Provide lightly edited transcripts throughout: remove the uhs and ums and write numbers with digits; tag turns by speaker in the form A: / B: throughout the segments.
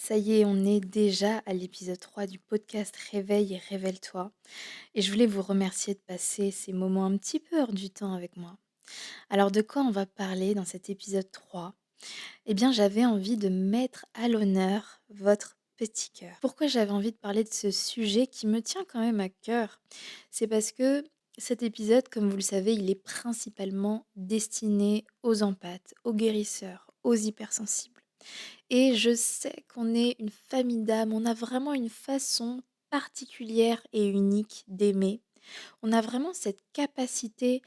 A: Ça y est, on est déjà à l'épisode 3 du podcast Réveille et révèle-toi. Et je voulais vous remercier de passer ces moments un petit peu hors du temps avec moi. Alors de quoi on va parler dans cet épisode 3? Eh bien, j'avais envie de mettre à l'honneur votre petit cœur. Pourquoi j'avais envie de parler de ce sujet qui me tient quand même à cœur? C'est parce que cet épisode, comme vous le savez, il est principalement destiné aux empathes, aux guérisseurs, aux hypersensibles. Et je sais qu'on est une famille d'âmes, on a vraiment une façon particulière et unique d'aimer. On a vraiment cette capacité,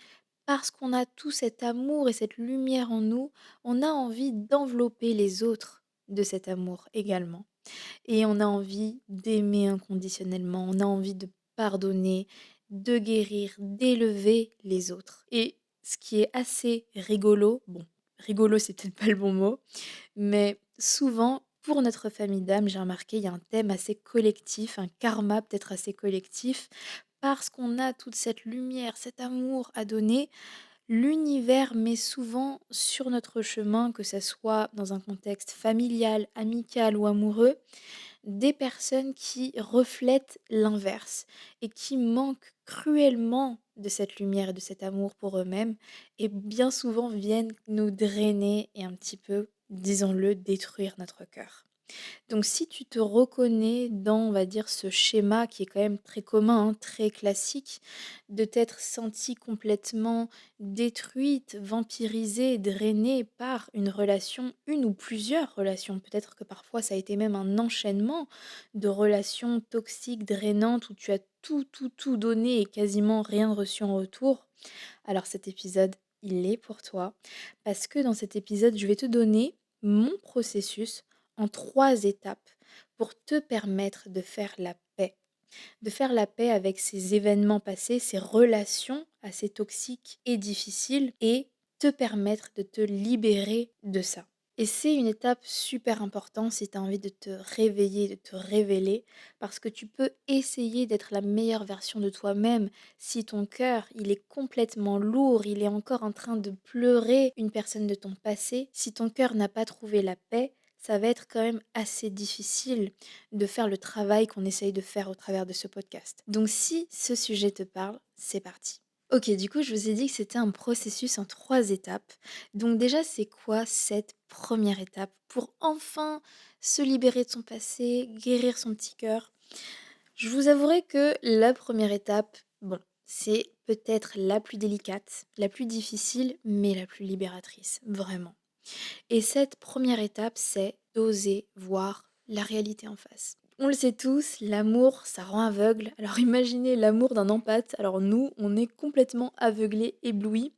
A: parce qu'on a tout cet amour et cette lumière en nous, on a envie d'envelopper les autres de cet amour également. Et on a envie d'aimer inconditionnellement, on a envie de pardonner, de guérir, d'élever les autres. Et ce qui est assez rigolo, bon, rigolo c'est peut-être pas le bon mot, mais souvent, pour notre famille d'âmes, j'ai remarqué, il y a un thème assez collectif, un karma peut-être assez collectif, parce qu'on a toute cette lumière, cet amour à donner. L'univers met souvent sur notre chemin, que ça soit dans un contexte familial, amical ou amoureux, des personnes qui reflètent l'inverse et qui manquent cruellement de cette lumière et de cet amour pour eux-mêmes et bien souvent viennent nous drainer et un petit peu, disons-le, détruire notre cœur. Donc si tu te reconnais dans, on va dire, ce schéma qui est quand même très commun, hein, très classique, de t'être sentie complètement détruite, vampirisée, drainée par une relation, une ou plusieurs relations, peut-être que parfois ça a été même un enchaînement de relations toxiques, drainantes, où tu as tout donné et quasiment rien reçu en retour, alors cet épisode, il est pour toi, parce que dans cet épisode, je vais te donner mon processus en 3 étapes pour te permettre de faire la paix avec ces événements passés, ces relations assez toxiques et difficiles et te permettre de te libérer de ça. Et c'est une étape super importante si tu as envie de te réveiller, de te révéler, parce que tu peux essayer d'être la meilleure version de toi-même si ton cœur, il est complètement lourd, il est encore en train de pleurer une personne de ton passé, si ton cœur n'a pas trouvé la paix, ça va être quand même assez difficile de faire le travail qu'on essaye de faire au travers de ce podcast. Donc si ce sujet te parle, c'est parti. Ok, du coup, je vous ai dit que c'était un processus en 3 étapes. Donc déjà, c'est quoi cette première étape pour enfin se libérer de son passé, guérir son petit cœur? Je vous avouerai que la première étape, bon, c'est peut-être la plus délicate, la plus difficile, mais la plus libératrice, vraiment. Et cette première étape, c'est d'oser voir la réalité en face. On le sait tous, l'amour, ça rend aveugle. Alors imaginez l'amour d'un empathe. Alors nous, on est complètement aveuglés, éblouis.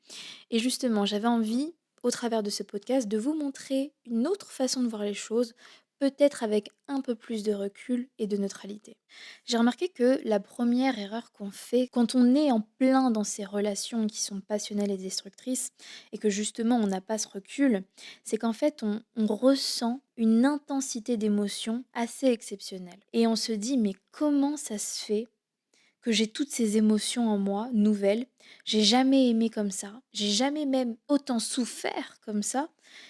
A: Et justement, j'avais envie, au travers de ce podcast, de vous montrer une autre façon de voir les choses, peut-être avec un peu plus de recul et de neutralité. J'ai remarqué que la première erreur qu'on fait quand on est en plein dans ces relations qui sont passionnelles et destructrices, et que justement on n'a pas ce recul, c'est qu'en fait on ressent une intensité d'émotion assez exceptionnelle. Et on se dit mais comment ça se fait que j'ai toutes ces émotions en moi, nouvelles. J'ai jamais aimé comme ça. J'ai jamais même autant souffert comme ça.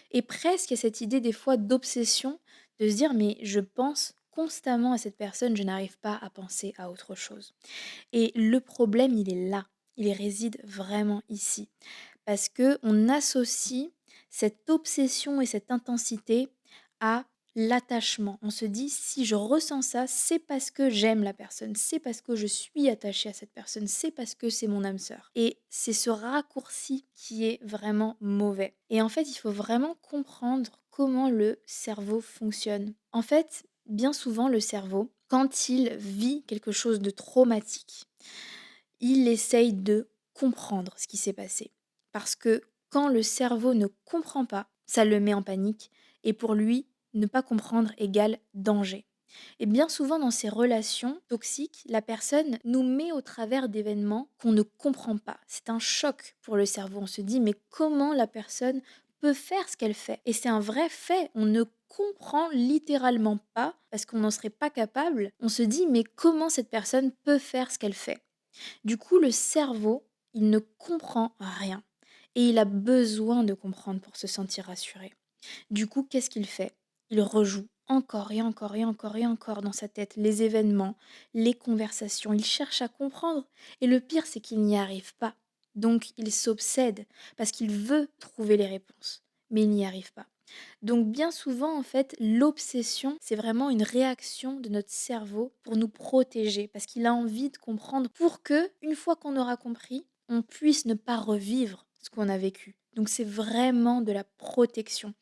A: Et presque il y a cette idée des fois d'obsession, de se dire mais je pense constamment à cette personne, je n'arrive pas à penser à autre chose. Et le problème, il est là. Il réside vraiment ici. Parce que on associe cette obsession et cette intensité à l'attachement. On se dit si je ressens ça, c'est parce que j'aime la personne, c'est parce que je suis attachée à cette personne, c'est parce que c'est mon âme sœur. Et c'est ce raccourci qui est vraiment mauvais. Et en fait, il faut vraiment comprendre comment le cerveau fonctionne. En fait, bien souvent le cerveau, quand il vit quelque chose de traumatique, il essaye de comprendre ce qui s'est passé. Parce que quand le cerveau ne comprend pas, ça le met en panique et pour lui, ne pas comprendre égale danger. Et bien souvent dans ces relations toxiques, la personne nous met au travers d'événements qu'on ne comprend pas. C'est un choc pour le cerveau. On se dit mais comment la personne peut faire ce qu'elle fait? Et c'est un vrai fait. On ne comprend littéralement pas parce qu'on n'en serait pas capable. On se dit mais comment cette personne peut faire ce qu'elle fait? Du coup, le cerveau, il ne comprend rien et il a besoin de comprendre pour se sentir rassuré. Du coup, qu'est-ce qu'il fait? Il rejoue encore et encore et encore et encore dans sa tête les événements, les conversations. Il cherche à comprendre et le pire, c'est qu'il n'y arrive pas. Donc il s'obsède parce qu'il veut trouver les réponses, mais il n'y arrive pas. Donc bien souvent, en fait, l'obsession, c'est vraiment une réaction de notre cerveau pour nous protéger, parce qu'il a envie de comprendre pour que, une fois qu'on aura compris, on puisse ne pas revivre ce qu'on a vécu. Donc c'est vraiment de la protection.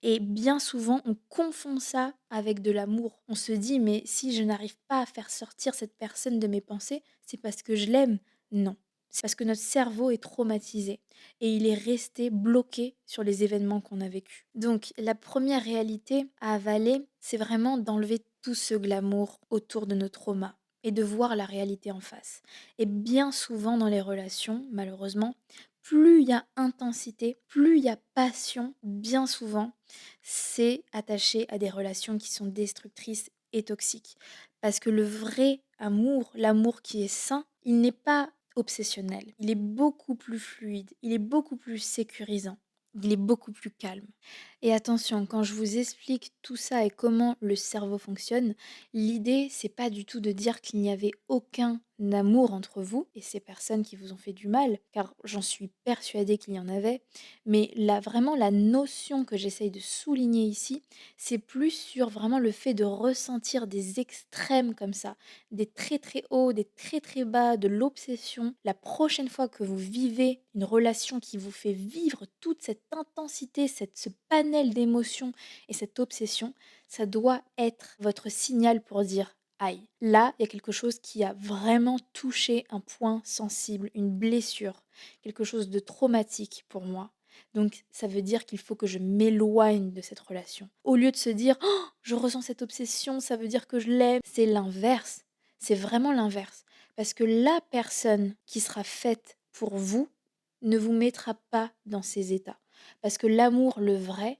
A: Et bien souvent, on confond ça avec de l'amour. On se dit, mais si je n'arrive pas à faire sortir cette personne de mes pensées, c'est parce que je l'aime. Non. C'est parce que notre cerveau est traumatisé et il est resté bloqué sur les événements qu'on a vécus. Donc la première réalité à avaler, c'est vraiment d'enlever tout ce glamour autour de nos traumas et de voir la réalité en face. Et bien souvent dans les relations, malheureusement, plus il y a intensité, plus il y a passion, bien souvent, c'est attaché à des relations qui sont destructrices et toxiques. Parce que le vrai amour, l'amour qui est sain, il n'est pas obsessionnel. Il est beaucoup plus fluide, il est beaucoup plus sécurisant, il est beaucoup plus calme. Et attention, quand je vous explique tout ça et comment le cerveau fonctionne, l'idée, c'est pas du tout de dire qu'il n'y avait aucun amour entre vous et ces personnes qui vous ont fait du mal, car j'en suis persuadée qu'il y en avait, mais là, vraiment, la notion que j'essaye de souligner ici, c'est plus sur vraiment le fait de ressentir des extrêmes comme ça, des très très hauts, des très très bas, de l'obsession. La prochaine fois que vous vivez une relation qui vous fait vivre toute cette intensité, ce panel d'émotions et cette obsession, ça doit être votre signal pour dire aïe. Là, il y a quelque chose qui a vraiment touché un point sensible, une blessure, quelque chose de traumatique pour moi. Donc, ça veut dire qu'il faut que je m'éloigne de cette relation. Au lieu de se dire, oh, je ressens cette obsession, ça veut dire que je l'aime. C'est l'inverse. C'est vraiment l'inverse. Parce que la personne qui sera faite pour vous ne vous mettra pas dans ces états. Parce que l'amour, le vrai,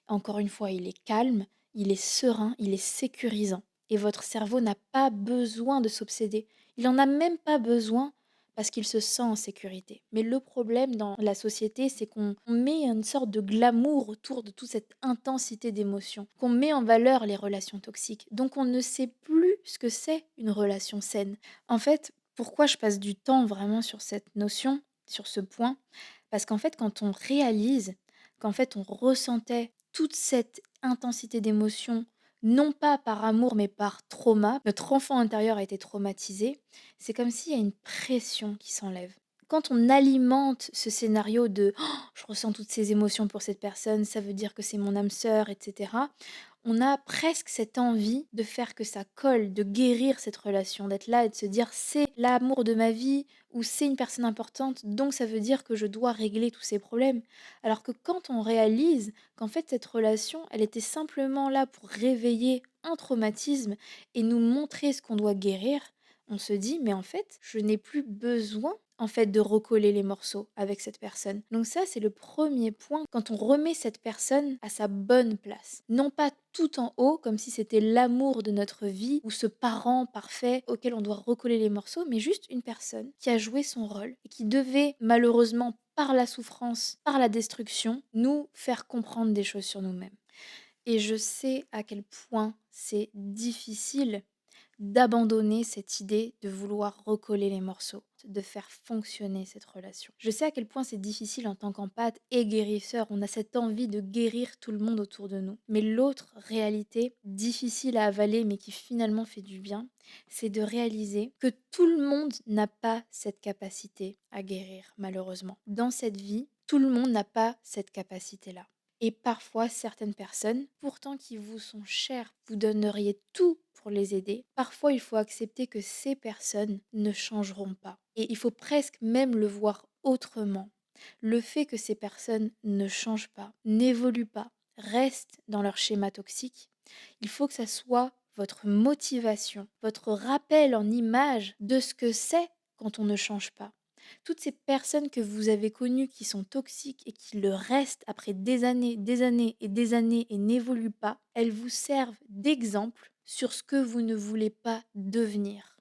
A: encore une fois, il est calme, il est serein, il est sécurisant. Et votre cerveau n'a pas besoin de s'obséder. Il n'en a même pas besoin parce qu'il se sent en sécurité. Mais le problème dans la société, c'est qu'on met une sorte de glamour autour de toute cette intensité d'émotions, qu'on met en valeur les relations toxiques. Donc on ne sait plus ce que c'est une relation saine. En fait, pourquoi je passe du temps vraiment sur cette notion, sur ce point? Parce qu'en fait, quand on réalise qu'en fait on ressentait toute cette intensité d'émotions, non pas par amour mais par trauma, notre enfant intérieur a été traumatisé, c'est comme s'il y a une pression qui s'enlève. Quand on alimente ce scénario de «Oh, je ressens toutes ces émotions pour cette personne, ça veut dire que c'est mon âme sœur, etc.», on a presque cette envie de faire que ça colle, de guérir cette relation, d'être là et de se dire c'est l'amour de ma vie ou c'est une personne importante, donc ça veut dire que je dois régler tous ces problèmes. Alors que quand on réalise qu'en fait cette relation, elle était simplement là pour réveiller un traumatisme et nous montrer ce qu'on doit guérir, on se dit mais en fait, je n'ai plus besoin en fait de recoller les morceaux avec cette personne. Donc ça c'est le premier point quand on remet cette personne à sa bonne place. Non pas tout en haut comme si c'était l'amour de notre vie ou ce parent parfait auquel on doit recoller les morceaux, mais juste une personne qui a joué son rôle et qui devait malheureusement par la souffrance, par la destruction, nous faire comprendre des choses sur nous-mêmes. Et je sais à quel point c'est difficile d'abandonner cette idée de vouloir recoller les morceaux, de faire fonctionner cette relation. Je sais à quel point c'est difficile en tant qu'empathe et guérisseur, on a cette envie de guérir tout le monde autour de nous. Mais l'autre réalité, difficile à avaler mais qui finalement fait du bien, c'est de réaliser que tout le monde n'a pas cette capacité à guérir, malheureusement. Dans cette vie, tout le monde n'a pas cette capacité-là. Et parfois, certaines personnes, pourtant qui vous sont chères, vous donneriez tout pour les aider. Parfois, il faut accepter que ces personnes ne changeront pas. Et il faut presque même le voir autrement. Le fait que ces personnes ne changent pas, n'évoluent pas, restent dans leur schéma toxique, il faut que ça soit votre motivation, votre rappel en image de ce que c'est quand on ne change pas. Toutes ces personnes que vous avez connues qui sont toxiques et qui le restent après des années et des années et n'évoluent pas, elles vous servent d'exemple sur ce que vous ne voulez pas devenir.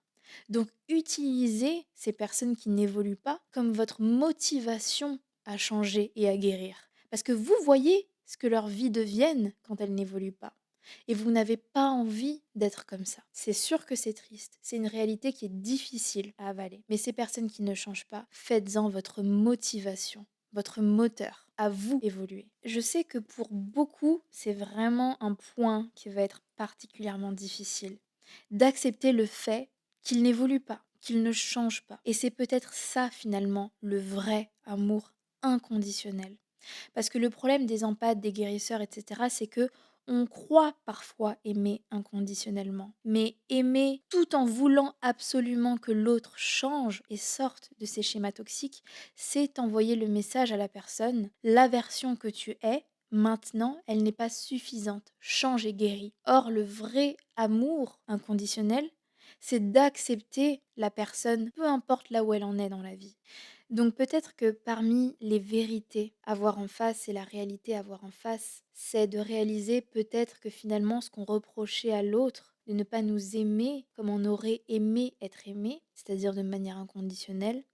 A: Donc utilisez ces personnes qui n'évoluent pas comme votre motivation à changer et à guérir. Parce que vous voyez ce que leur vie devienne quand elles n'évoluent pas. et vous n'avez pas envie d'être comme ça. C'est sûr que c'est triste, c'est une réalité qui est difficile à avaler. Mais ces personnes qui ne changent pas, faites-en votre motivation, votre moteur, à vous évoluer. Je sais que pour beaucoup, c'est vraiment un point qui va être particulièrement difficile, d'accepter le fait qu'ils n'évoluent pas, qu'ils ne changent pas. Et c'est peut-être ça finalement le vrai amour inconditionnel. Parce que le problème des empathes, des guérisseurs, etc., c'est que on croit parfois aimer inconditionnellement, mais aimer tout en voulant absolument que l'autre change et sorte de ses schémas toxiques, c'est envoyer le message à la personne, la version que tu es, maintenant, elle n'est pas suffisante, change et guéris. Or, le vrai amour inconditionnel, c'est d'accepter la personne, peu importe là où elle en est dans la vie. Donc peut-être que parmi les vérités à voir en face et la réalité à voir en face, c'est de réaliser peut-être que finalement ce qu'on reprochait à l'autre, de ne pas nous aimer comme on aurait aimé être aimé, c'est-à-dire de manière inconditionnelle,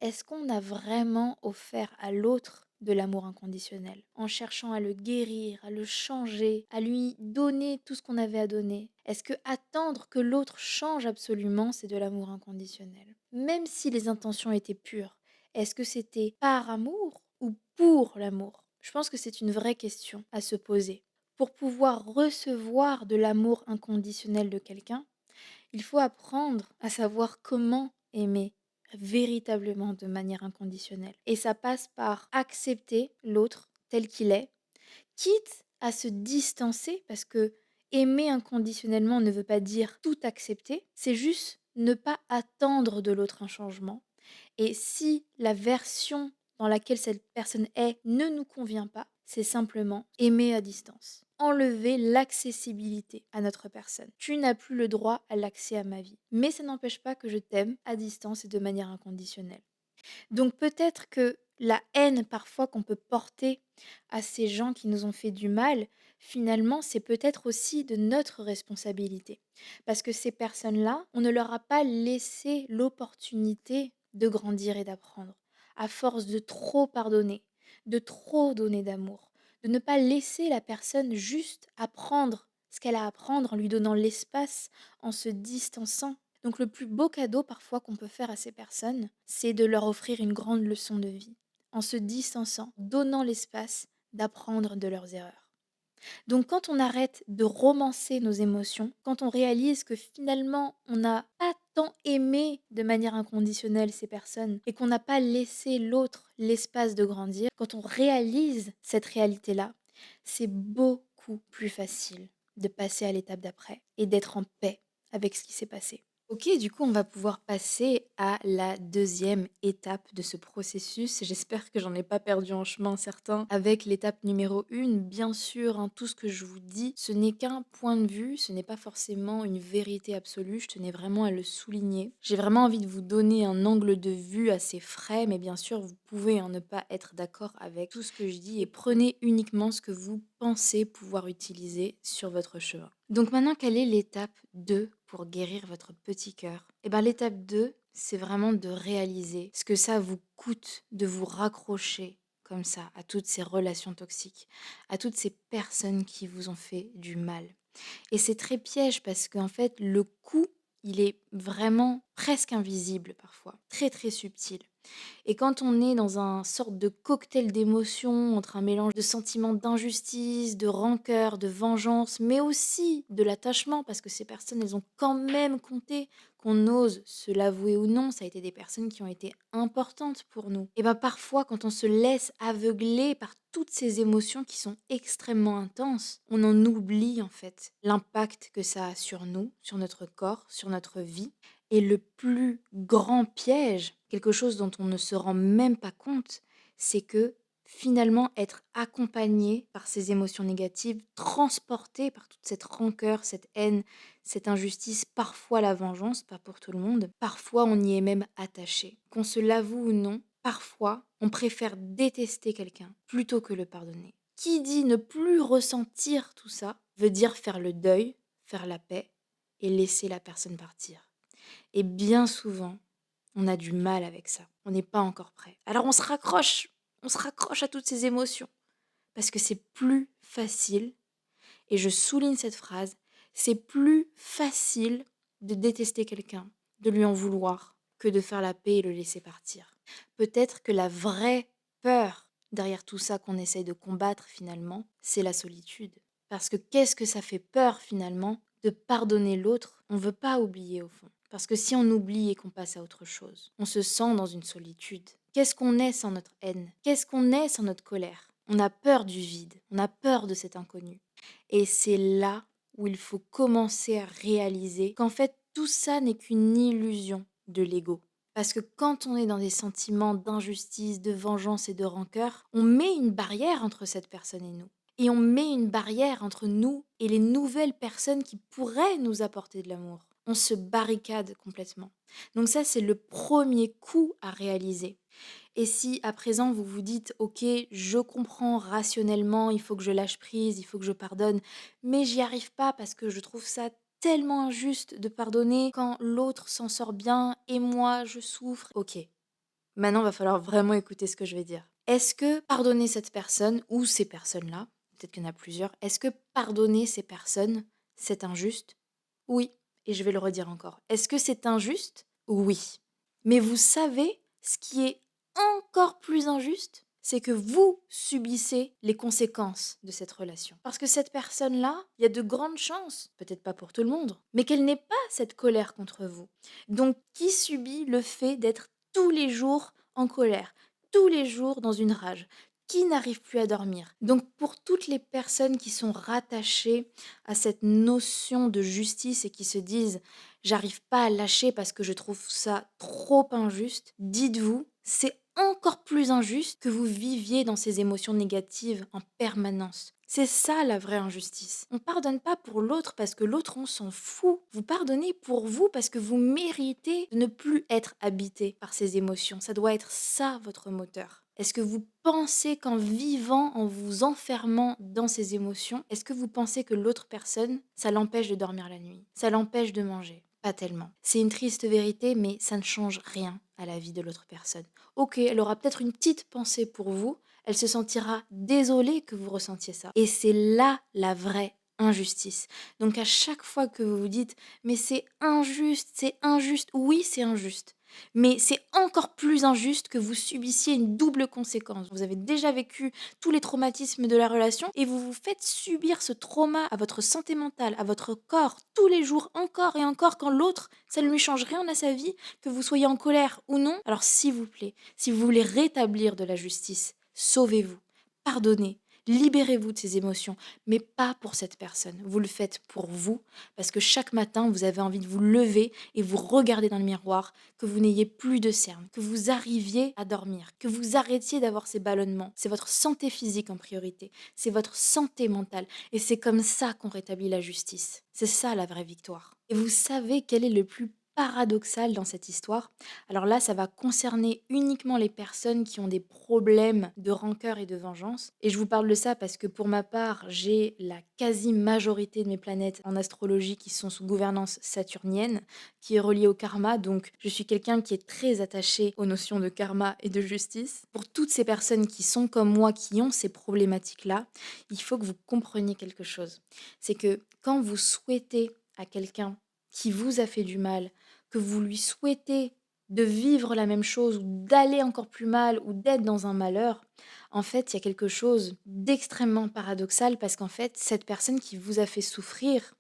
A: est-ce qu'on a vraiment offert à l'autre de l'amour inconditionnel, en cherchant à le guérir, à le changer, à lui donner tout ce qu'on avait à donner? Est-ce que attendre que l'autre change absolument, c'est de l'amour inconditionnel? Même si les intentions étaient pures, est-ce que c'était par amour ou pour l'amour? Je pense que c'est une vraie question à se poser. Pour pouvoir recevoir de l'amour inconditionnel de quelqu'un, il faut apprendre à savoir comment aimer véritablement de manière inconditionnelle. Et ça passe par accepter l'autre tel qu'il est, quitte à se distancer, parce que aimer inconditionnellement ne veut pas dire tout accepter, c'est juste ne pas attendre de l'autre un changement. Et si la version dans laquelle cette personne est ne nous convient pas, c'est simplement aimer à distance. Enlever l'accessibilité à notre personne. Tu n'as plus le droit à l'accès à ma vie. Mais ça n'empêche pas que je t'aime à distance et de manière inconditionnelle. Donc peut-être que la haine parfois qu'on peut porter à ces gens qui nous ont fait du mal, finalement, c'est peut-être aussi de notre responsabilité. Parce que ces personnes-là, on ne leur a pas laissé l'opportunité de grandir et d'apprendre. À force de trop pardonner, de trop donner d'amour, de ne pas laisser la personne juste apprendre ce qu'elle a à apprendre en lui donnant l'espace, en se distançant. Donc le plus beau cadeau parfois qu'on peut faire à ces personnes, c'est de leur offrir une grande leçon de vie, en se distançant, donnant l'espace d'apprendre de leurs erreurs. Donc quand on arrête de romancer nos émotions, quand on réalise que finalement on n'a pas tant aimé de manière inconditionnelle ces personnes et qu'on n'a pas laissé l'autre l'espace de grandir, quand on réalise cette réalité-là, c'est beaucoup plus facile de passer à l'étape d'après et d'être en paix avec ce qui s'est passé. Ok, du coup, on va pouvoir passer à la deuxième étape de ce processus. J'espère que j'en ai pas perdu en chemin certains. Avec l'étape numéro 1, bien sûr, hein, tout ce que je vous dis, ce n'est qu'un point de vue, ce n'est pas forcément une vérité absolue. Je tenais vraiment à le souligner. J'ai vraiment envie de vous donner un angle de vue assez frais, mais bien sûr, vous pouvez ne pas être d'accord avec tout ce que je dis et prenez uniquement ce que vous pensez pouvoir utiliser sur votre chemin. Donc maintenant, quelle est l'étape 2 pour guérir votre petit cœur? Eh bien, l'étape 2, c'est vraiment de réaliser ce que ça vous coûte de vous raccrocher comme ça à toutes ces relations toxiques, à toutes ces personnes qui vous ont fait du mal. Et c'est très piège parce qu'en fait, le coût, il est vraiment presque invisible parfois, très très subtil. Et quand on est dans un sorte de cocktail d'émotions, entre un mélange de sentiments d'injustice, de rancœur, de vengeance, mais aussi de l'attachement, parce que ces personnes, elles ont quand même compté, qu'on ose se l'avouer ou non, ça a été des personnes qui ont été importantes pour nous. Et bien parfois, quand on se laisse aveugler par toutes ces émotions qui sont extrêmement intenses, on en oublie en fait l'impact que ça a sur nous, sur notre corps, sur notre vie. Et le plus grand piège, quelque chose dont on ne se rend même pas compte, c'est que finalement être accompagné par ces émotions négatives, transporté par toute cette rancœur, cette haine, cette injustice, parfois la vengeance, pas pour tout le monde, parfois on y est même attaché. Qu'on se l'avoue ou non, parfois on préfère détester quelqu'un plutôt que le pardonner. Qui dit ne plus ressentir tout ça veut dire faire le deuil, faire la paix et laisser la personne partir. Et bien souvent, on a du mal avec ça. On n'est pas encore prêt. Alors on se raccroche à toutes ces émotions parce que c'est plus facile et je souligne cette phrase, c'est plus facile de détester quelqu'un, de lui en vouloir, que de faire la paix et le laisser partir. Peut-être que la vraie peur derrière tout ça qu'on essaye de combattre finalement, c'est la solitude. Parce que qu'est-ce que ça fait peur finalement de pardonner l'autre? On ne veut pas oublier au fond. Parce que si on oublie et qu'on passe à autre chose, on se sent dans une solitude. Qu'est-ce qu'on est sans notre haine? Qu'est-ce qu'on est sans notre colère? On a peur du vide, on a peur de cet inconnu. Et c'est là où il faut commencer à réaliser qu'en fait tout ça n'est qu'une illusion de l'ego. Parce que quand on est dans des sentiments d'injustice, de vengeance et de rancœur, on met une barrière entre cette personne et nous. Et on met une barrière entre nous et les nouvelles personnes qui pourraient nous apporter de l'amour. On se barricade complètement. Donc ça, c'est le premier coup à réaliser. Et si à présent vous vous dites, ok, je comprends rationnellement, il faut que je lâche prise, il faut que je pardonne, mais j'y arrive pas parce que je trouve ça tellement injuste de pardonner quand l'autre s'en sort bien et moi je souffre. Ok, maintenant va falloir vraiment écouter ce que je vais dire. Est-ce que pardonner cette personne ou ces personnes-là, peut-être qu'il y en a plusieurs, est-ce que pardonner ces personnes, c'est injuste? Oui, et je vais le redire encore. Est-ce que c'est injuste? Oui. Mais vous savez, ce qui est encore plus injuste, c'est que vous subissez les conséquences de cette relation. Parce que cette personne-là, il y a de grandes chances, peut-être pas pour tout le monde, mais qu'elle n'ait pas cette colère contre vous. Donc, qui subit le fait d'être tous les jours en colère, tous les jours dans une rage? Qui n'arrive plus à dormir? Donc, pour toutes les personnes qui sont rattachées à cette notion de justice et qui se disent j'arrive pas à lâcher parce que je trouve ça trop injuste, dites-vous, c'est encore plus injuste que vous viviez dans ces émotions négatives en permanence. C'est ça la vraie injustice. On pardonne pas pour l'autre parce que l'autre on s'en fout. Vous pardonnez pour vous parce que vous méritez de ne plus être habité par ces émotions. Ça doit être ça votre moteur. Est-ce que vous pensez qu'en vivant, en vous enfermant dans ces émotions, est-ce que vous pensez que l'autre personne, ça l'empêche de dormir la nuit? Ça l'empêche de manger? Pas tellement. C'est une triste vérité, mais ça ne change rien à la vie de l'autre personne. Ok, elle aura peut-être une petite pensée pour vous, elle se sentira désolée que vous ressentiez ça. Et c'est là la vraie injustice. Donc à chaque fois que vous vous dites mais c'est injuste, oui c'est injuste. Mais c'est encore plus injuste que vous subissiez une double conséquence. Vous avez déjà vécu tous les traumatismes de la relation et vous vous faites subir ce trauma à votre santé mentale, à votre corps, tous les jours, encore et encore, quand l'autre, ça ne lui change rien à sa vie, que vous soyez en colère ou non. Alors s'il vous plaît, si vous voulez rétablir de la justice, sauvez-vous, pardonnez. Libérez-vous de ces émotions, mais pas pour cette personne. Vous le faites pour vous, parce que chaque matin, vous avez envie de vous lever et vous regarder dans le miroir, que vous n'ayez plus de cernes, que vous arriviez à dormir, que vous arrêtiez d'avoir ces ballonnements. C'est votre santé physique en priorité, c'est votre santé mentale, et c'est comme ça qu'on rétablit la justice. C'est ça la vraie victoire. Et vous savez quel est le plus paradoxal dans cette histoire? Alors là, ça va concerner uniquement les personnes qui ont des problèmes de rancœur et de vengeance. Et je vous parle de ça parce que pour ma part, j'ai la quasi-majorité de mes planètes en astrologie qui sont sous gouvernance saturnienne, qui est reliée au karma. Donc je suis quelqu'un qui est très attaché aux notions de karma et de justice. Pour toutes ces personnes qui sont comme moi, qui ont ces problématiques-là, il faut que vous compreniez quelque chose. C'est que quand vous souhaitez à quelqu'un qui vous a fait du mal, que vous lui souhaitez de vivre la même chose ou d'aller encore plus mal ou d'être dans un malheur, en fait, il y a quelque chose d'extrêmement paradoxal parce qu'en fait, cette personne qui vous a fait souffrir,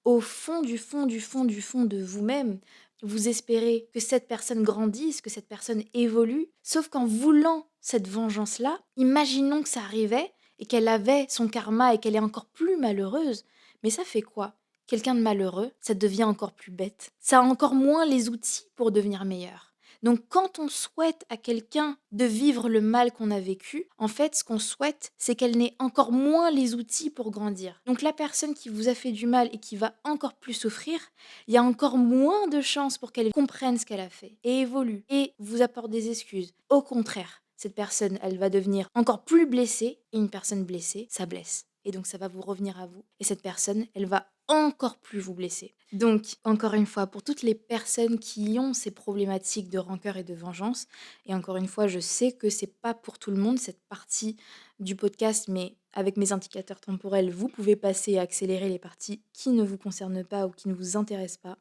A: au fond du fond du fond du fond de vous-même, vous espérez que cette personne grandisse, que cette personne évolue, sauf qu'en voulant cette vengeance-là, imaginons que ça arrivait et qu'elle avait son karma et qu'elle est encore plus malheureuse. Mais ça fait quoi? Quelqu'un de malheureux, ça devient encore plus bête. Ça a encore moins les outils pour devenir meilleur. Donc quand on souhaite à quelqu'un de vivre le mal qu'on a vécu, en fait, ce qu'on souhaite, c'est qu'elle n'ait encore moins les outils pour grandir. Donc la personne qui vous a fait du mal et qui va encore plus souffrir, il y a encore moins de chances pour qu'elle comprenne ce qu'elle a fait et évolue et vous apporte des excuses. Au contraire, cette personne, elle va devenir encore plus blessée et une personne blessée, ça blesse. Et donc ça va vous revenir à vous. Et cette personne, elle va encore plus vous blesser. Donc, encore une fois, pour toutes les personnes qui ont ces problématiques de rancœur et de vengeance, et encore une fois, je sais que c'est pas pour tout le monde cette partie du podcast, mais avec mes indicateurs temporels, vous pouvez passer et accélérer les parties qui ne vous concernent pas ou qui ne vous intéressent pas.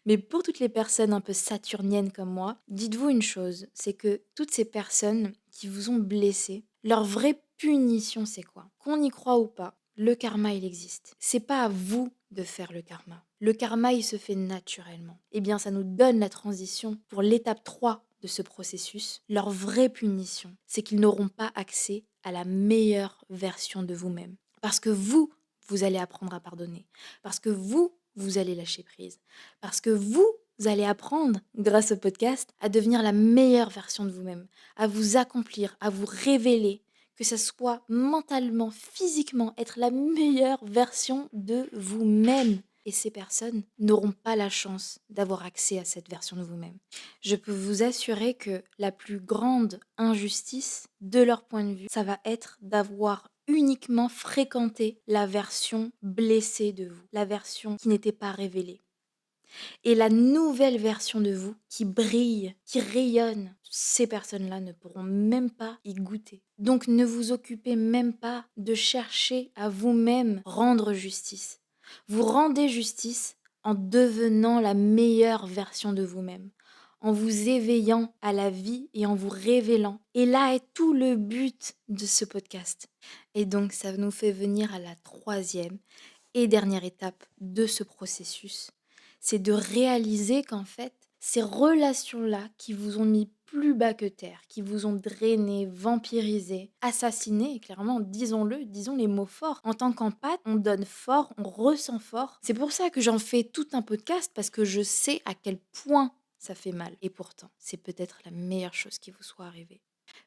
A: Mais pour toutes les personnes un peu saturniennes comme moi, dites-vous une chose, c'est que toutes ces personnes qui vous ont blessé, leur vraie punition, c'est quoi? Qu'on y croit ou pas, le karma, il existe. C'est pas à vous de faire le karma. Le karma, il se fait naturellement. Eh bien, ça nous donne la transition pour l'étape 3 de ce processus. Leur vraie punition, c'est qu'ils n'auront pas accès à la meilleure version de vous-même. Parce que vous allez apprendre à pardonner. Parce que vous allez lâcher prise. Parce que vous allez apprendre, grâce au podcast, à devenir la meilleure version de vous-même, à vous accomplir, à vous révéler, que ce soit mentalement, physiquement, être la meilleure version de vous-même. Et ces personnes n'auront pas la chance d'avoir accès à cette version de vous-même. Je peux vous assurer que la plus grande injustice, de leur point de vue, ça va être d'avoir uniquement fréquenté la version blessée de vous, la version qui n'était pas révélée. Et la nouvelle version de vous qui brille, qui rayonne, ces personnes-là ne pourront même pas y goûter. Donc ne vous occupez même pas de chercher à vous-même rendre justice. Vous rendez justice en devenant la meilleure version de vous-même, en vous éveillant à la vie et en vous révélant. Et là est tout le but de ce podcast. Et donc ça nous fait venir à la troisième et dernière étape de ce processus, c'est de réaliser qu'en fait, ces relations-là qui vous ont mis plus bas que terre, qui vous ont drainé, vampirisé, assassiné, et clairement, disons-le, disons les mots forts. En tant qu'empathe, on donne fort, on ressent fort. C'est pour ça que j'en fais tout un podcast, parce que je sais à quel point ça fait mal. Et pourtant, c'est peut-être la meilleure chose qui vous soit arrivée.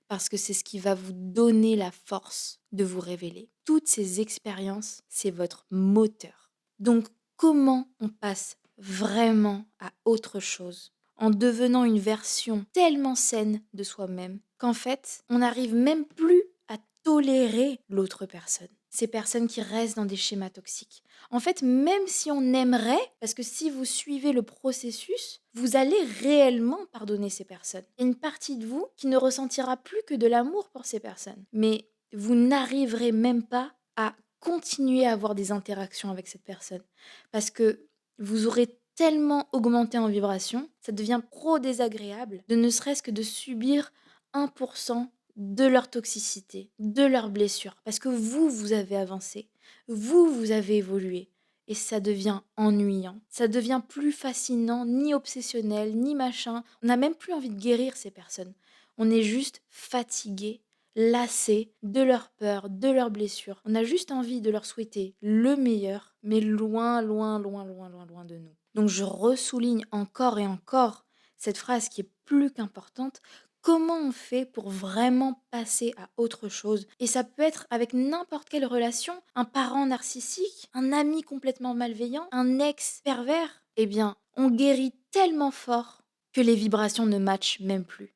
A: Parce que c'est ce qui va vous donner la force de vous révéler. Toutes ces expériences, c'est votre moteur. Donc, comment on passe vraiment à autre chose en devenant une version tellement saine de soi-même qu'en fait, on n'arrive même plus à tolérer l'autre personne. Ces personnes qui restent dans des schémas toxiques. En fait, même si on aimerait, parce que si vous suivez le processus, vous allez réellement pardonner ces personnes. Il y a une partie de vous qui ne ressentira plus que de l'amour pour ces personnes. Mais vous n'arriverez même pas à continuer à avoir des interactions avec cette personne. Parce que vous aurez tellement augmenté en vibration, ça devient trop désagréable de ne serait-ce que de subir 1% de leur toxicité, de leurs blessures. Parce que vous avez avancé, vous avez évolué. Et ça devient ennuyant. Ça devient plus fascinant, ni obsessionnel, ni machin. On n'a même plus envie de guérir ces personnes. On est juste fatigué, lassé de leurs peurs, de leurs blessures. On a juste envie de leur souhaiter le meilleur, mais loin, loin, loin, loin, loin, loin de nous. Donc je ressouligne encore et encore cette phrase qui est plus qu'importante. Comment on fait pour vraiment passer à autre chose? Et ça peut être avec n'importe quelle relation, un parent narcissique, un ami complètement malveillant, un ex pervers. Eh bien, on guérit tellement fort que les vibrations ne matchent même plus.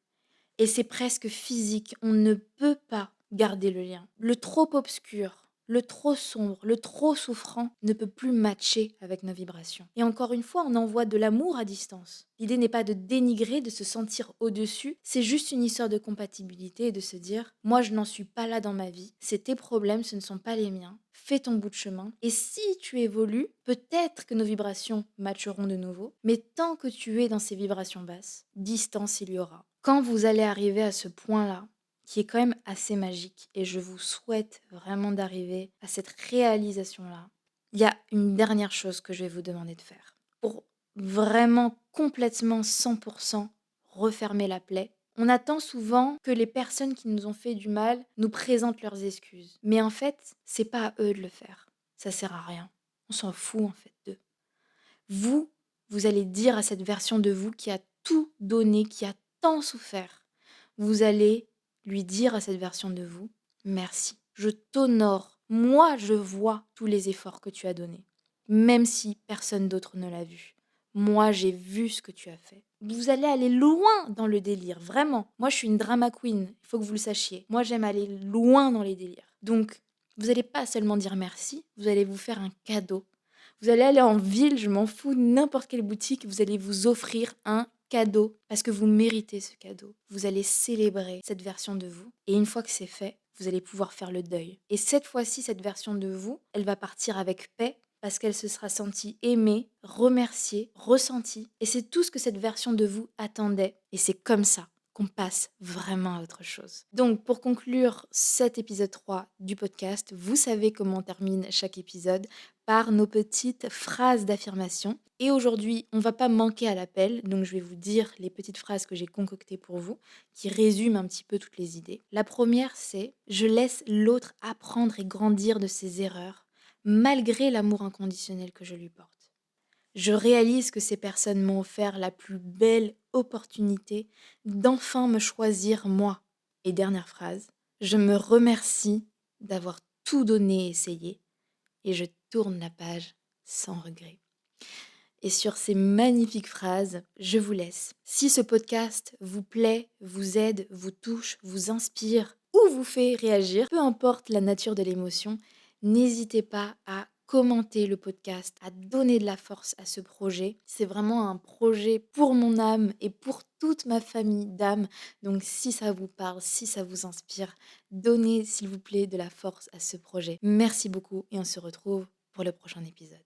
A: Et c'est presque physique, on ne peut pas garder le lien. Le trop obscur, le trop sombre, le trop souffrant ne peut plus matcher avec nos vibrations. Et encore une fois, on envoie de l'amour à distance. L'idée n'est pas de dénigrer, de se sentir au-dessus, c'est juste une histoire de compatibilité et de se dire « moi je n'en suis pas là dans ma vie, c'est tes problèmes, ce ne sont pas les miens, fais ton bout de chemin. Et si tu évolues, peut-être que nos vibrations matcheront de nouveau, mais tant que tu es dans ces vibrations basses, distance il y aura. » Quand vous allez arriver à ce point-là, qui est quand même assez magique, et je vous souhaite vraiment d'arriver à cette réalisation-là, il y a une dernière chose que je vais vous demander de faire. Pour vraiment complètement 100% refermer la plaie, on attend souvent que les personnes qui nous ont fait du mal nous présentent leurs excuses. Mais en fait, c'est pas à eux de le faire. Ça sert à rien. On s'en fout en fait d'eux. Vous allez dire à cette version de vous qui a tout donné, qui a tant souffert, vous allez lui dire à cette version de vous, merci, je t'honore, moi je vois tous les efforts que tu as donnés, même si personne d'autre ne l'a vu. Moi j'ai vu ce que tu as fait. Vous allez aller loin dans le délire, vraiment. Moi je suis une drama queen, il faut que vous le sachiez. Moi j'aime aller loin dans les délires. Donc vous n'allez pas seulement dire merci, vous allez vous faire un cadeau. Vous allez aller en ville, je m'en fous, n'importe quelle boutique, vous allez vous offrir un cadeau parce que vous méritez ce cadeau. Vous allez célébrer cette version de vous. Et une fois que c'est fait, vous allez pouvoir faire le deuil. Et cette fois-ci, cette version de vous, elle va partir avec paix parce qu'elle se sera sentie aimée, remerciée, ressentie. Et c'est tout ce que cette version de vous attendait. Et c'est comme ça qu'on passe vraiment à autre chose. Donc, pour conclure cet épisode 3 du podcast, vous savez comment on termine chaque épisode par nos petites phrases d'affirmation. Et aujourd'hui, on va pas manquer à l'appel, donc je vais vous dire les petites phrases que j'ai concoctées pour vous, qui résument un petit peu toutes les idées. La première, c'est: je laisse l'autre apprendre et grandir de ses erreurs, malgré l'amour inconditionnel que je lui porte. Je réalise que ces personnes m'ont offert la plus belle opportunité d'enfin me choisir moi. Et dernière phrase: je me remercie d'avoir tout donné et essayé, et je tourne la page sans regret. Et sur ces magnifiques phrases, je vous laisse. Si ce podcast vous plaît, vous aide, vous touche, vous inspire ou vous fait réagir, peu importe la nature de l'émotion, n'hésitez pas à commenter le podcast, à donner de la force à ce projet. C'est vraiment un projet pour mon âme et pour toute ma famille d'âme. Donc si ça vous parle, si ça vous inspire, donnez s'il vous plaît de la force à ce projet. Merci beaucoup et on se retrouve pour le prochain épisode.